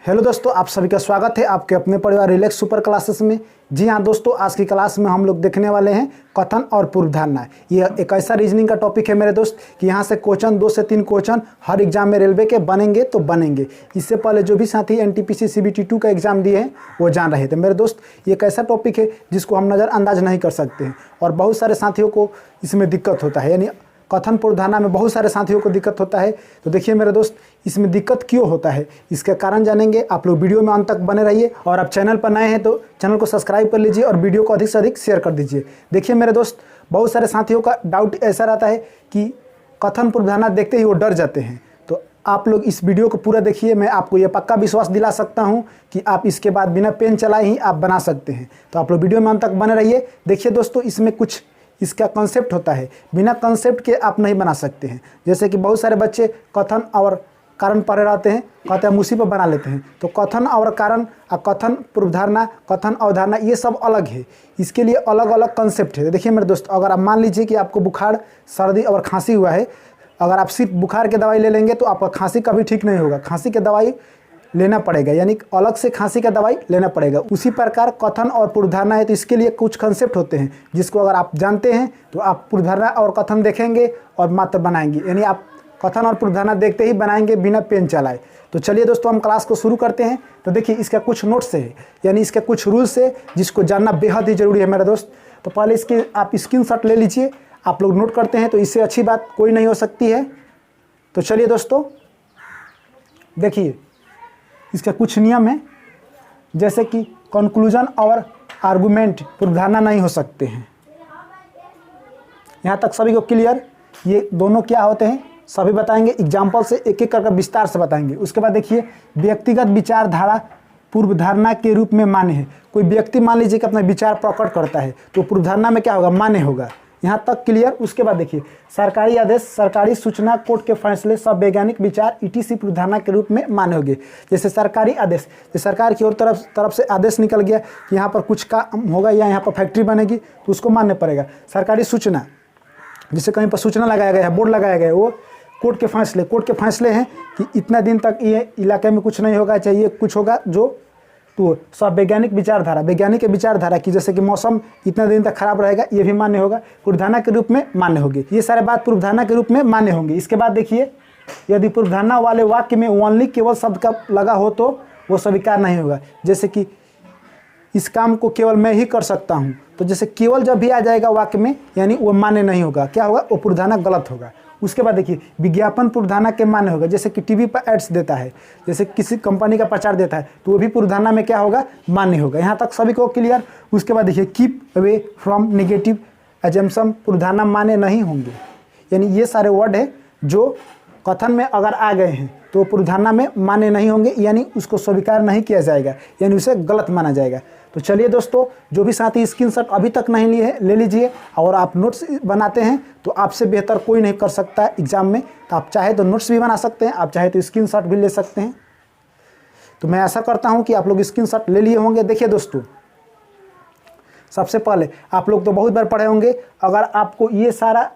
Hello दोस्तों, आप सभी का स्वागत है आपके अपने परिवार रिलैक्स सुपर क्लासेस में। जी हाँ दोस्तों, आज की क्लास में हम लोग देखने वाले हैं कथन और पूर्व धारणा। यह एक ऐसा रीजनिंग का टॉपिक है मेरे दोस्त कि यहाँ से क्वेश्चन 2 से 3 क्वेश्चन हर एग्जाम में रेलवे के बनेंगे तो बनेंगे। इससे पहले जो भी साथी एनटीपीसी सीबीटी 2 का एग्जाम दिए हैं वो जान रहे थे। मेरे दोस्त, ये एक ऐसा टॉपिक है जिसको हम नज़रअंदाज नहीं कर सकते हैं और बहुत सारे साथियों को इसमें दिक्कत होता है, यानी कथन पूर्व धारणा में बहुत सारे साथियों को दिक्कत होता है। तो देखिए मेरे दोस्त, इसमें दिक्कत क्यों होता है इसका कारण जानेंगे। आप लोग वीडियो में अंत तक बने रहिए और आप चैनल पर नए हैं तो चैनल को सब्सक्राइब कर लीजिए और वीडियो को अधिक से अधिक शेयर कर दीजिए। देखिए मेरे दोस्त, बहुत सारे साथियों का डाउट ऐसा रहता है कि कथन पूर्व धारणा देखते ही वो डर जाते हैं। तो आप लोग इस वीडियो को पूरा देखिए, मैं आपको ये पक्का विश्वास दिला सकता हूँ कि आप इसके बाद बिना पेन चलाए ही आप बना सकते हैं। तो आप लोग वीडियो में अंत तक बने रहिए। देखिए दोस्तों, इसमें कुछ इसका कॉन्सेप्ट होता है, बिना कॉन्सेप्ट के आप नहीं बना सकते हैं। जैसे कि बहुत सारे बच्चे कथन और कारण पढ़े रहते हैं, कहते हैं हम उसी पर बना लेते हैं। तो कथन और कारण और कथन पूर्व धारणा, कथन अवधारणा, ये सब अलग है। इसके लिए अलग अलग कॉन्सेप्ट है। देखिए मेरे दोस्त, अगर आप मान लीजिए कि आपको बुखार, सर्दी और खांसी हुआ है, अगर आप सिर्फ बुखार की दवाई ले लेंगे तो आपका खांसी कभी ठीक नहीं होगा। खांसी की दवाई लेना पड़ेगा, यानी अलग से खांसी का दवाई लेना पड़ेगा। उसी प्रकार कथन और पूर्व धारणा है, तो इसके लिए कुछ कंसेप्ट होते हैं जिसको अगर आप जानते हैं तो आप पूर्व धारणा और कथन देखेंगे और मात्र बनाएंगे, यानी आप कथन और पूर्व धारणा देखते ही बनाएंगे बिना पेन चलाए। तो चलिए दोस्तों, हम क्लास को शुरू करते हैं। तो देखिए, इसका कुछ नोट्स है, यानी इसके कुछ रूल्स है जिसको जानना बेहद ही जरूरी है मेरे दोस्त। तो पहले इसके आप स्क्रीनशॉट ले लीजिए, आप लोग नोट करते हैं तो इससे अच्छी बात कोई नहीं हो सकती है। तो चलिए दोस्तों, देखिए इसका कुछ नियम है, जैसे कि कंक्लूजन और आर्गुमेंट पूर्व धारणा नहीं हो सकते हैं। यहाँ तक सभी को क्लियर? ये दोनों क्या होते हैं सभी बताएंगे, एग्जाम्पल से एक एक करके विस्तार से बताएंगे। उसके बाद देखिए, व्यक्तिगत विचारधारा पूर्व धारणा के रूप में मान्य है। कोई व्यक्ति मान लीजिए कि अपना विचार प्रकट करता है तो पूर्व धारणा में क्या होगा, मान्य होगा। यहाँ तक क्लियर? उसके बाद देखिए, सरकारी आदेश, सरकारी सूचना, कोर्ट के फैसले, सब वैज्ञानिक विचार ईटीसी पूर्व धारणा के रूप में मान्य होंगे। जैसे सरकारी आदेश, जैसे सरकार की ओर तरफ से आदेश निकल गया कि यहाँ पर कुछ काम होगा या यहाँ पर फैक्ट्री बनेगी तो उसको मानना पड़ेगा। सरकारी सूचना, जैसे कहीं पर सूचना लगाया गया है, बोर्ड लगाया गया है, वो कोर्ट के फैसले हैं कि इतना दिन तक ये इलाके में कुछ नहीं होगा, चाहिए कुछ होगा जो। तो सब वैज्ञानिक विचारधारा, वैज्ञानिक विचारधारा की, जैसे कि मौसम इतना दिन तक खराब रहेगा, ये भी मान्य होगा, पूर्व धारणा के रूप में मान्य होगी। ये सारे बात पूर्व धारणा के रूप में मान्य होंगे। इसके बाद देखिए, यदि पूर्व धारणा वाले वाक्य में ओनली केवल शब्द का लगा हो तो वो स्वीकार नहीं होगा। जैसे कि इस काम को केवल मैं ही कर सकता हूँ, तो जैसे केवल जब भी आ जाएगा वाक्य में, यानी वो मान्य नहीं होगा। क्या होगा, वो पूर्व धारणा गलत होगा। उसके बाद देखिए, विज्ञापन पूर्व धारणा के मान्य होगा। जैसे कि टीवी पर एड्स देता है, जैसे किसी कंपनी का प्रचार देता है, तो वो भी पूर्व धारणा में क्या होगा, मान्य होगा। यहाँ तक सभी को क्लियर? उसके बाद देखिए, keep away from negative assumption पूर्व धारणा मान्य नहीं होंगे। यानी ये सारे वर्ड है जो कथन में अगर आ गए हैं तो पूर्व धारणा में मान्य नहीं होंगे, यानी उसको स्वीकार नहीं किया जाएगा, यानी उसे गलत माना जाएगा। तो चलिए दोस्तों, जो भी साथी स्क्रीनशॉट अभी तक नहीं लिए ले लीजिए, और आप नोट्स बनाते हैं तो आपसे बेहतर कोई नहीं कर सकता है एग्जाम में। तो आप चाहे तो नोट्स भी बना सकते हैं, आप चाहे तो स्क्रीनशॉट भी ले सकते हैं। तो मैं ऐसा करता हूं कि आप लोग स्क्रीनशॉट ले लिए होंगे। देखिए दोस्तों, सबसे पहले आप लोग तो बहुत बार पढ़े होंगे, अगर आपको ये सारा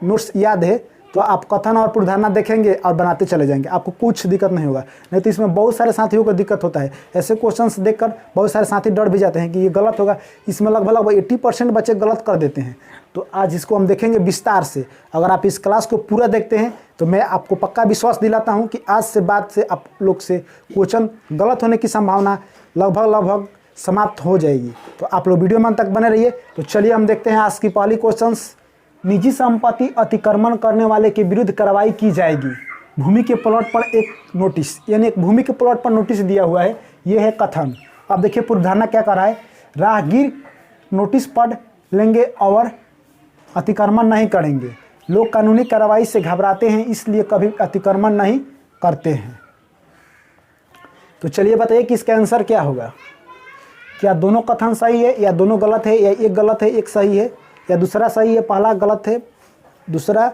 नोट्स याद है तो आप कथन और पूर्व धारणा देखेंगे और बनाते चले जाएंगे, आपको कुछ दिक्कत नहीं होगा। नहीं तो इसमें बहुत सारे साथियों को दिक्कत होता है। ऐसे क्वेश्चंस देखकर बहुत सारे साथी डर भी जाते हैं कि ये गलत होगा। इसमें लगभग 80% बच्चे गलत कर देते हैं। तो आज इसको हम देखेंगे विस्तार से। अगर आप इस क्लास को पूरा देखते हैं तो मैं आपको पक्का विश्वास दिलाता हूँ कि आज से बाद से आप लोग से क्वेश्चन गलत होने की संभावना लगभग समाप्त हो जाएगी। तो आप लोग वीडियो में अंत तक बने रहिए। तो चलिए हम देखते हैं आज की पहली क्वेश्चंस। निजी संपत्ति अतिक्रमण करने वाले के विरुद्ध कार्रवाई की जाएगी। भूमि के प्लॉट पर एक नोटिस, यानी एक भूमि के प्लॉट पर नोटिस दिया हुआ है, ये है कथन। अब देखिए पूर्व धारणा क्या कर रहा है, राहगीर नोटिस पढ़ लेंगे और अतिक्रमण नहीं करेंगे। लोग कानूनी कार्रवाई से घबराते हैं, इसलिए कभी अतिक्रमण नहीं करते हैं। तो चलिए बताइए कि इसका आंसर क्या होगा। क्या दोनों कथन सही है या दोनों गलत है, या एक गलत है एक सही है, या दूसरा सही है पहला गलत है दूसरा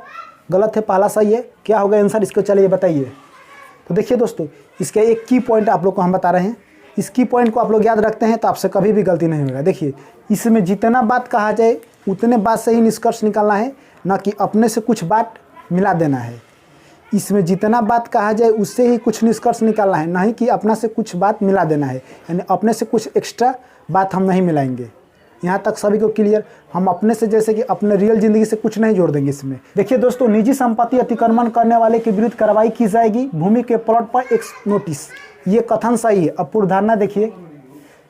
गलत है पहला सही है? क्या होगा आंसर, इसको चलिए बताइए। तो देखिए दोस्तों, इसका एक की पॉइंट आप लोग को हम बता रहे हैं। इस की पॉइंट को आप लोग याद रखते हैं तो आपसे कभी भी गलती नहीं होगा। देखिए, इसमें जितना बात कहा जाए उतने बात से ही निष्कर्ष निकालना है, ना कि अपने से कुछ बात मिला देना है। इसमें जितना बात कहा जाए उससे ही कुछ निष्कर्ष निकालना है, नहीं कि अपना से कुछ बात मिला देना है, यानी अपने से कुछ एक्स्ट्रा बात हम नहीं मिलाएंगे। यहाँ तक सभी को क्लियर। हम अपने से जैसे कि अपने रियल ज़िंदगी से कुछ नहीं जोड़ देंगे इसमें। देखिए दोस्तों, निजी संपत्ति अतिक्रमण करने वाले के विरुद्ध कार्रवाई की जाएगी, भूमि के प्लॉट पर एक नोटिस। ये कथन सही है। अब पूर्वधारणा देखिए,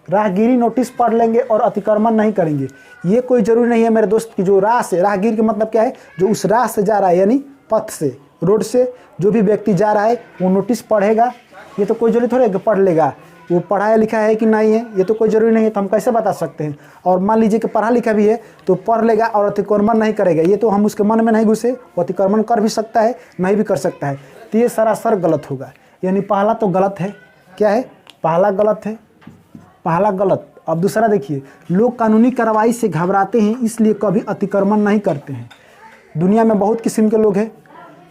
राहगीरी नोटिस पढ़ लेंगे और अतिक्रमण नहीं करेंगे। ये कोई ज़रूरी नहीं है मेरे दोस्त कि जो राह से, राहगीर का मतलब क्या है, जो उस राह से जा रहा है, यानी पथ से, रोड से जो भी व्यक्ति जा रहा है वो नोटिस पढ़ेगा। ये तो कोई जरूरी थोड़ी है कि पढ़ लेगा, वो पढ़ाया लिखा है कि नहीं है ये तो कोई ज़रूरी नहीं है, तो हम कैसे बता सकते हैं। और मान लीजिए कि पढ़ा लिखा भी है तो पढ़ लेगा और अतिक्रमण नहीं करेगा, ये तो हम उसके मन में नहीं घुसे। वो अतिक्रमण कर भी सकता है, नहीं भी कर सकता है, तो ये सरासर गलत होगा। यानी पहला तो गलत है। क्या है? पहला गलत है, पहला गलत। अब दूसरा देखिए, लोग कानूनी कार्रवाई से घबराते हैं इसलिए कभी अतिक्रमण नहीं करते हैं। दुनिया में बहुत किस्म के लोग हैं,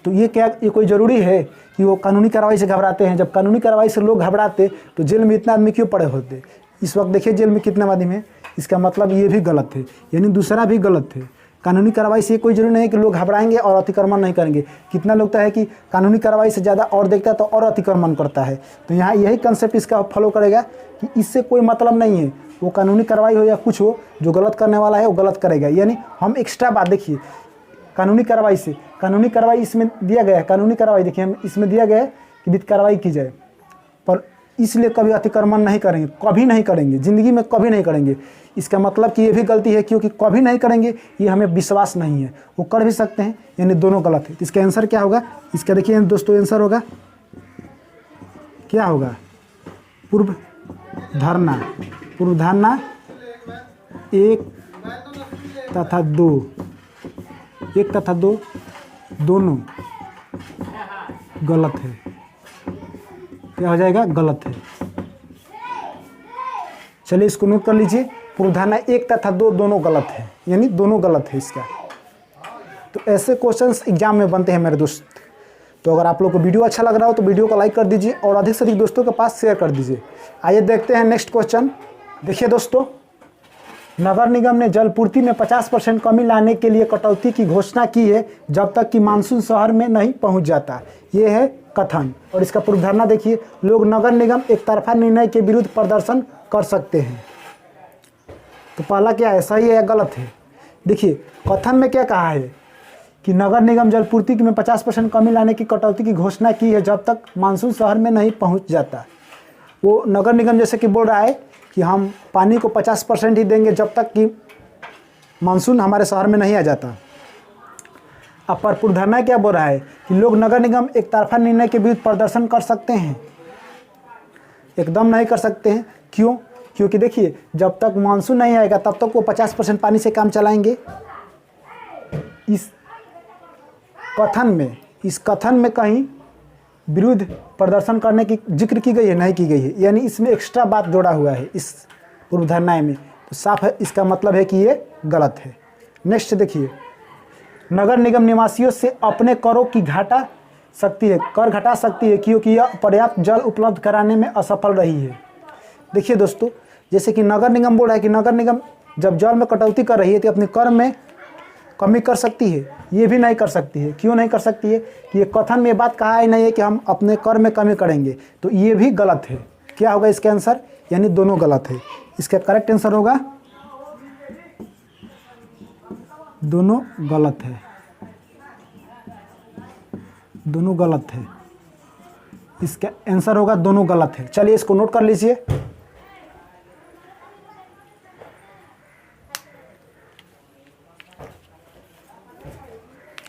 तो ये क्या, ये कोई ज़रूरी है कि वो कानूनी कार्रवाई से घबराते हैं? जब कानूनी कार्रवाई से लोग घबराते तो जेल में इतना आदमी क्यों पड़े होते? इस वक्त देखिए जेल में कितने आदमी हैं, इसका मतलब ये भी गलत है, यानी दूसरा भी गलत है। कानूनी कार्रवाई से कोई ज़रूरी नहीं है कि लोग घबराएंगे और अतिक्रमण नहीं करेंगे। कितना लोग तो है कि कानूनी कार्रवाई से ज़्यादा और देखता है तो और अतिक्रमण करता है। तो यहाँ यही कंसेप्ट इसका फॉलो करेगा कि इससे कोई मतलब नहीं है, वो कानूनी कार्रवाई हो या कुछ हो, जो गलत करने वाला है वो गलत करेगा। यानी हम एक्स्ट्रा बात देखिए, कानूनी कार्रवाई से, कानूनी कार्रवाई इसमें दिया गया है, कानूनी कार्रवाई देखिए हम इसमें दिया गया है कि विधिक कार्रवाई की जाए, पर इसलिए कभी अतिक्रमण नहीं करेंगे, कभी नहीं करेंगे, ज़िंदगी में कभी नहीं करेंगे। इसका मतलब कि ये भी गलती है, क्योंकि कभी नहीं करेंगे ये हमें विश्वास नहीं है। वो कर भी सकते हैं, यानी दोनों गलत है। इसका आंसर क्या होगा? इसका देखिए दोस्तों आंसर होगा, क्या होगा? पूर्व धारणा। पूर्व धारणा 1 तथा 2, 1 तथा 2 दोनों गलत है। क्या हो जाएगा? गलत है। चलिए इसको नोट कर लीजिए, पूर्वधारणा 1 तथा 2 दोनों गलत है, यानी दोनों गलत है इसका। तो ऐसे क्वेश्चंस एग्जाम में बनते हैं मेरे दोस्त। तो अगर आप लोग को वीडियो अच्छा लग रहा हो तो वीडियो को लाइक कर दीजिए और अधिक से अधिक दोस्तों के पास शेयर कर दीजिए। आइए देखते हैं नेक्स्ट क्वेश्चन। देखिए दोस्तों, नगर निगम ने जलपूर्ति में 50% कमी लाने के लिए कटौती की घोषणा की है जब तक कि मानसून शहर में नहीं पहुंच जाता। ये है कथन। और इसका पूर्वधारणा देखिए, लोग नगर निगम एक तरफा निर्णय के विरुद्ध प्रदर्शन कर सकते हैं। तो पहला क्या है, सही है या गलत है? देखिए कथन में क्या कहा है कि नगर निगम जलपूर्ति में 50% कमी लाने की कटौती की घोषणा की है जब तक मानसून शहर में नहीं पहुंच जाता। वो नगर निगम जैसे कि बोल रहा है कि हम पानी को 50% ही देंगे जब तक कि मानसून हमारे शहर में नहीं आ जाता। अब पर पूर्वधारणा क्या बोल रहा है कि लोग नगर निगम एक तरफा निर्णय के विरुद्ध प्रदर्शन कर सकते हैं? एकदम नहीं कर सकते हैं। क्यों? क्योंकि देखिए जब तक मानसून नहीं आएगा तब तक वो 50% पानी से काम चलाएंगे। इस कथन में कहीं विरुद्ध प्रदर्शन करने की जिक्र की गई है? नहीं की गई है, यानी इसमें एक्स्ट्रा बात जोड़ा हुआ है इस पूर्वधारणा में। तो साफ है, इसका मतलब है कि ये गलत है। नेक्स्ट देखिए, नगर निगम निवासियों से अपने करों की कर घटा सकती है क्योंकि यह पर्याप्त जल उपलब्ध कराने में असफल रही है। देखिए दोस्तों, जैसे कि नगर निगम बोल रहा है कि नगर निगम जब जल में कटौती कर रही है तो अपने कर में कमी कर सकती है, ये भी नहीं कर सकती है। क्यों नहीं कर सकती है? कि ये कथन में बात कहा ही नहीं है कि हम अपने कर में कमी करेंगे, तो ये भी गलत है। क्या होगा इसका आंसर? यानी दोनों गलत है। इसका करेक्ट आंसर होगा दोनों गलत है, दोनों गलत है। इसका आंसर होगा दोनों गलत है। चलिए इसको नोट कर लीजिए।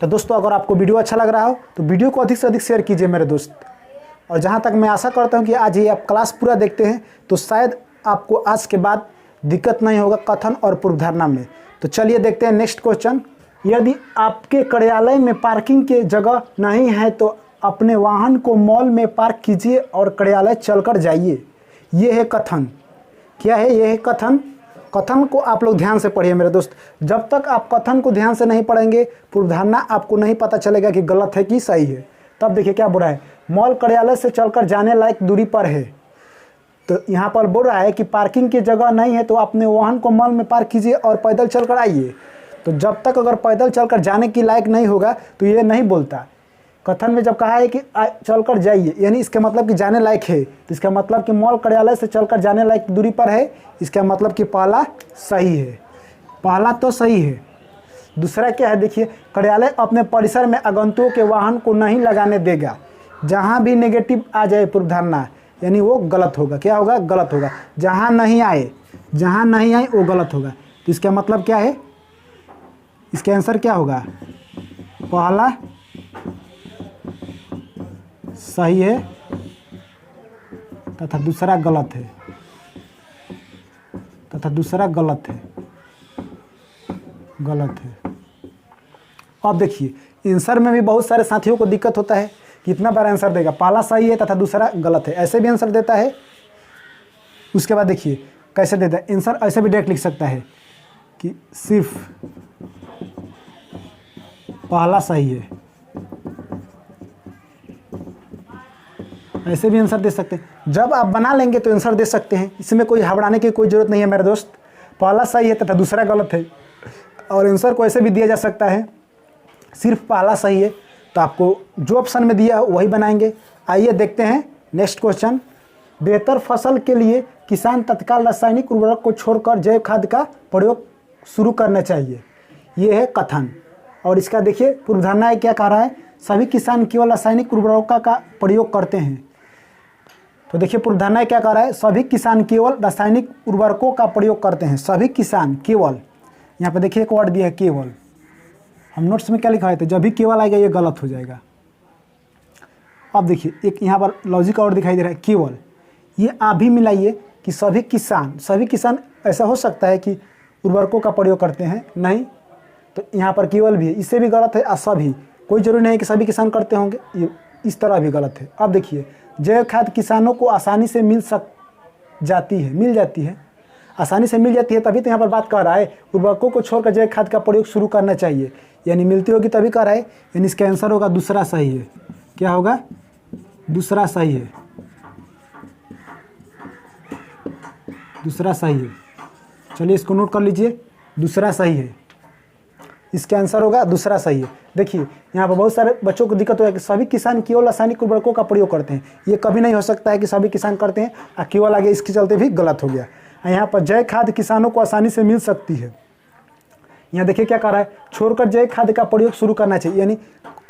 तो दोस्तों अगर आपको वीडियो अच्छा लग रहा हो तो वीडियो को अधिक से अधिक शेयर कीजिए मेरे दोस्त। और जहाँ तक मैं आशा करता हूँ कि आज ये आप क्लास पूरा देखते हैं तो शायद आपको आज के बाद दिक्कत नहीं होगा कथन और पूर्वधारणा में। तो चलिए देखते हैं नेक्स्ट क्वेश्चन। यदि आपके कार्यालय में पार्किंग की जगह नहीं है तो अपने वाहन को मॉल में पार्क कीजिए और कार्यालय चलकर जाइए। ये है कथन। क्या है? ये है कथन। कथन को आप लोग ध्यान से पढ़िए मेरे दोस्त। जब तक आप कथन को ध्यान से नहीं पढ़ेंगे पूर्वधारणा आपको नहीं पता चलेगा कि गलत है कि सही है। तब देखिए क्या बोल रहा है, मॉल कार्यालय से चलकर जाने लायक दूरी पर है। तो यहाँ पर बोल रहा है कि पार्किंग की जगह नहीं है तो अपने वाहन को मॉल में पार्क कीजिए और पैदल चलकर आइए। तो जब तक अगर पैदल चलकर जाने की लायक नहीं होगा तो ये नहीं बोलता कथन में जब कहा है कि चलकर जाइए, यानी इसका मतलब कि जाने लायक है, तो इसका मतलब कि मॉल कार्यालय से चलकर जाने लायक दूरी पर है, इसका मतलब कि पहला सही है, पहला तो सही है। दूसरा क्या है देखिए, कार्यालय अपने परिसर में आगंतुकों के वाहन को नहीं लगाने देगा। जहाँ भी नेगेटिव आ जाए पूर्व धारणा, यानी वो गलत होगा। क्या होगा? गलत होगा। जहाँ नहीं आए, जहाँ नहीं आए वो गलत होगा। तो इसका मतलब क्या है, इसका आंसर क्या होगा? पहला सही है तथा दूसरा गलत है, तथा दूसरा गलत है, गलत है। अब देखिए आंसर में भी बहुत सारे साथियों को दिक्कत होता है, कितना बार आंसर देगा, पहला सही है तथा दूसरा गलत है, ऐसे भी आंसर देता है। उसके बाद देखिए कैसे देता है आंसर, ऐसे भी डायरेक्ट लिख सकता है कि सिर्फ पहला सही है, ऐसे भी आंसर दे सकते हैं। जब आप बना लेंगे तो आंसर दे सकते हैं, इसमें कोई घबराने की कोई ज़रूरत नहीं है मेरे दोस्त। पहला सही है तथा दूसरा गलत है, और आंसर को ऐसे भी दिया जा सकता है सिर्फ पहला सही है, तो आपको जो ऑप्शन में दिया वही बनाएंगे। आइए देखते हैं नेक्स्ट क्वेश्चन। बेहतर फसल के लिए किसान तत्काल रासायनिक उर्वरक को छोड़कर जैव खाद का प्रयोग शुरू करना चाहिए, ये है कथन। और इसका देखिए पूर्व धारणा क्या कह रहा है, सभी किसान केवल रासायनिक उर्वरकों का प्रयोग करते हैं। तो देखिए पूर्व धारणा क्या कह रहा है, सभी किसान केवल रासायनिक उर्वरकों का प्रयोग करते हैं। सभी किसान केवल, यहाँ पे देखिए एक वर्ड दिया है केवल, हम नोट्स में क्या लिखा है, तो जब भी केवल आएगा ये गलत हो जाएगा। अब देखिए एक यहाँ पर लॉजिक और दिखाई दे रहा है केवल, ये आप भी मिलाइए कि सभी किसान ऐसा हो सकता है कि उर्वरकों का प्रयोग करते हैं, नहीं, तो यहाँ पर केवल भी है, इससे भी गलत है। और सभी, कोई जरूरी नहीं है कि सभी किसान करते होंगे, ये इस तरह भी गलत है। अब देखिए जैव खाद किसानों को आसानी से मिल जाती है, आसानी से मिल जाती है, तभी तो यहाँ पर बात कर रहा है उर्वरकों को छोड़कर जैव खाद का प्रयोग शुरू करना चाहिए, यानी मिलती होगी तभी कर रहा है, यानी इसका आंसर होगा दूसरा सही है। क्या होगा? दूसरा सही है, दूसरा सही है। चलिए इसको नोट कर लीजिए, दूसरा सही है, इसका आंसर होगा दूसरा सही है। देखिए यहाँ पर बहुत सारे बच्चों को दिक्कत हो है कि सभी किसान केवल रासायनिक उर्वरकों का प्रयोग करते हैं, ये कभी नहीं हो सकता है कि सभी किसान करते हैं और केवल आगे, इसके चलते भी गलत हो गया। यहाँ पर जैव खाद किसानों को आसानी से मिल सकती है, यहाँ देखिए क्या कह रहा है, छोड़कर जैव खाद का प्रयोग शुरू करना चाहिए, यानी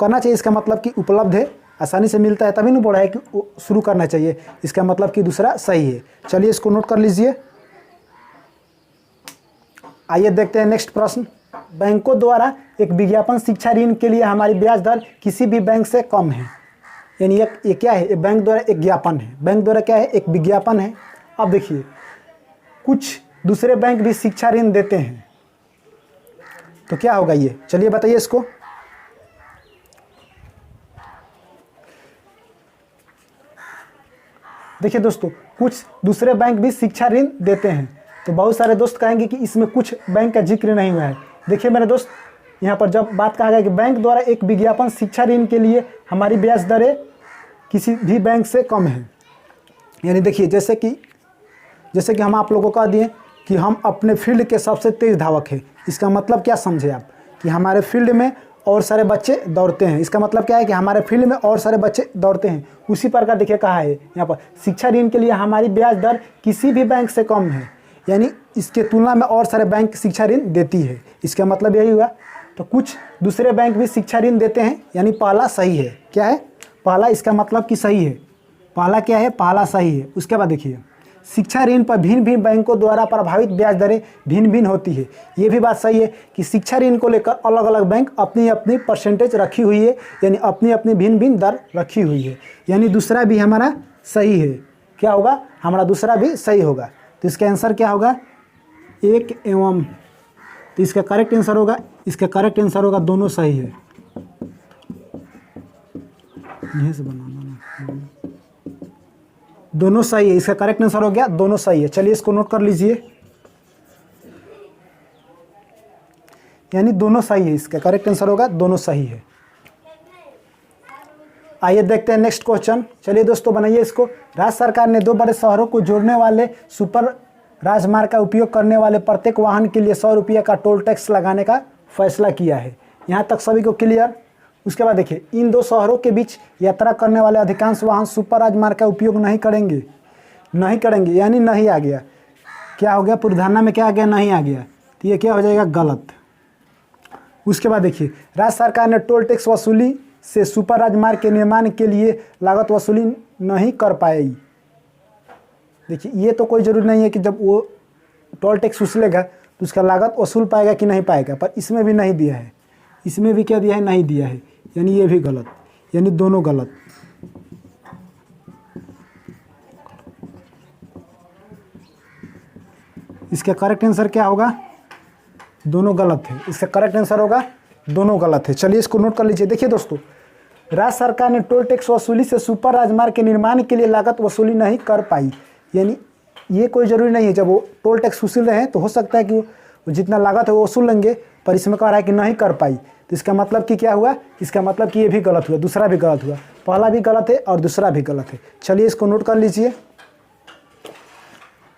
करना चाहिए, इसका मतलब कि उपलब्ध है, आसानी से मिलता है, तभी नहीं बोला है कि शुरू करना चाहिए, इसका मतलब कि दूसरा सही है। चलिए इसको नोट कर लीजिए। आइए देखते हैं नेक्स्ट प्रश्न। बैंकों द्वारा एक विज्ञापन शिक्षा ऋण के लिए हमारी ब्याज दर किसी भी बैंक से कम है, यानी ये क्या है, ये बैंक द्वारा एक ज्ञापन है, बैंक द्वारा क्या है, एक विज्ञापन है। अब देखिए कुछ दूसरे बैंक भी शिक्षा ऋण देते हैं, तो क्या होगा ये, चलिए बताइए इसको। देखिए दोस्तों कुछ दूसरे बैंक भी शिक्षा ऋण देते हैं, तो बहुत सारे दोस्त कहेंगे कि इसमें कुछ बैंक का जिक्र नहीं हुआ है। देखिए मेरे दोस्त, यहाँ पर जब बात कहा गया कि बैंक द्वारा एक विज्ञापन शिक्षा ऋण के लिए हमारी ब्याज दरें किसी भी बैंक से कम है, यानी देखिए जैसे कि हम आप लोगों को कह दिए कि हम अपने फील्ड के सबसे तेज धावक हैं, इसका मतलब क्या समझे आप, कि हमारे फील्ड में और सारे बच्चे दौड़ते हैं, इसका मतलब क्या है कि हमारे फील्ड में और सारे बच्चे दौड़ते हैं। उसी प्रकार देखिए कहा है यहाँ पर शिक्षा ऋण के लिए हमारी ब्याज दर किसी भी बैंक से कम है, यानी इसके तुलना में और सारे बैंक शिक्षा ऋण देती है, इसका मतलब यही हुआ। तो कुछ दूसरे बैंक भी शिक्षा ऋण देते हैं, यानी पहला सही है। क्या है? पहला, इसका मतलब कि सही है, पहला क्या है, पहला सही है। उसके बाद देखिए शिक्षा ऋण पर भिन्न भिन्न बैंकों द्वारा प्रभावित ब्याज दरें भिन्न भिन्न होती है, ये भी बात सही है कि शिक्षा ऋण को लेकर अलग अलग बैंक अपनी अपनी परसेंटेज रखी हुई है, यानी अपनी अपनी भिन्न भिन्न दर रखी हुई है, यानी दूसरा भी हमारा सही है। क्या होगा? हमारा दूसरा भी सही होगा। तो इसका आंसर क्या होगा? 1 एवं, तो इसका करेक्ट आंसर होगा, इसका करेक्ट आंसर होगा दोनों सही है। यहीं से बनाना, दोनों सही है, इसका करेक्ट आंसर हो गया दोनों सही है। चलिए इसको नोट कर लीजिए, यानी दोनों सही है, इसका करेक्ट आंसर होगा दोनों सही है। आइए देखते हैं नेक्स्ट क्वेश्चन। चलिए दोस्तों बनाइए इसको। राज्य सरकार ने 2 बड़े शहरों को जोड़ने वाले सुपर राजमार्ग का उपयोग करने वाले प्रत्येक वाहन के लिए 100 रुपये का टोल टैक्स लगाने का फैसला किया है। यहाँ तक सभी को क्लियर? उसके बाद देखिए, इन दो शहरों के बीच यात्रा करने वाले अधिकांश वाहन सुपर राजमार्ग का उपयोग नहीं करेंगे। नहीं करेंगे यानी नहीं आ गया। क्या हो गया, पूर्व धारणा में क्या आ गया, नहीं आ गया, तो ये क्या हो जाएगा, गलत। उसके बाद देखिए, राज्य सरकार ने टोल टैक्स वसूली से सुपर राजमार्ग के निर्माण के लिए लागत वसूली नहीं कर पाएगी। देखिए, ये तो कोई ज़रूरी नहीं है कि जब वो टोल टैक्स वसूलेगा तो उसका लागत वसूल पाएगा कि नहीं पाएगा, पर इसमें भी नहीं दिया है। इसमें भी क्या दिया है, नहीं दिया है, यानी ये भी गलत, यानी दोनों गलत। इसका करेक्ट आंसर क्या होगा, दोनों गलत है। इसका करेक्ट आंसर होगा दोनों गलत है। चलिए इसको नोट कर लीजिए। देखिए दोस्तों, राज्य सरकार ने टोल टैक्स वसूली से सुपर राजमार्ग के निर्माण के लिए लागत वसूली नहीं कर पाई, यानी ये कोई ज़रूरी नहीं है। जब वो टोल टैक्स वसूल रहे हैं तो हो सकता है कि वो जितना लागत है वो वसूल लेंगे, पर इसमें कह रहा है कि नहीं कर पाई, तो इसका मतलब कि क्या हुआ, इसका मतलब कि ये भी गलत हुआ, दूसरा भी गलत हुआ। पहला भी गलत है और दूसरा भी गलत है। चलिए इसको नोट कर लीजिए।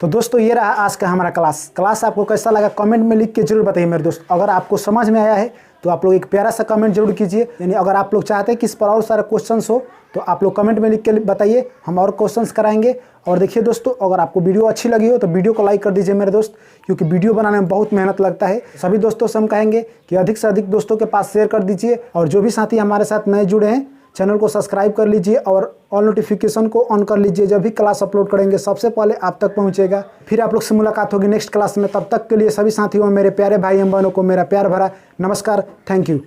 तो दोस्तों, ये रहा आज का हमारा क्लास आपको कैसा लगा कमेंट में लिख के जरूर बताइए मेरे दोस्त। अगर आपको समझ में आया है तो आप लोग एक प्यारा सा कमेंट जरूर कीजिए। यानी अगर आप लोग चाहते हैं कि इस पर और सारे क्वेश्चंस हो तो आप लोग कमेंट में लिख के बताइए, हम और क्वेश्चंस कराएंगे। और देखिए दोस्तों, अगर आपको वीडियो अच्छी लगी हो तो वीडियो को लाइक कर दीजिए मेरे दोस्त, क्योंकि वीडियो बनाने में बहुत मेहनत लगता है। सभी दोस्तों से हम कहेंगे कि अधिक से अधिक दोस्तों के पास शेयर कर दीजिए। और जो भी साथी हमारे साथ नए जुड़े हैं, चैनल को सब्सक्राइब कर लीजिए और ऑल नोटिफिकेशन को ऑन कर लीजिए। जब भी क्लास अपलोड करेंगे सबसे पहले आप तक पहुंचेगा। फिर आप लोग से मुलाकात होगी नेक्स्ट क्लास में। तब तक के लिए सभी साथियों, मेरे प्यारे भाई एवं बहनों को मेरा प्यार भरा नमस्कार। Thank you.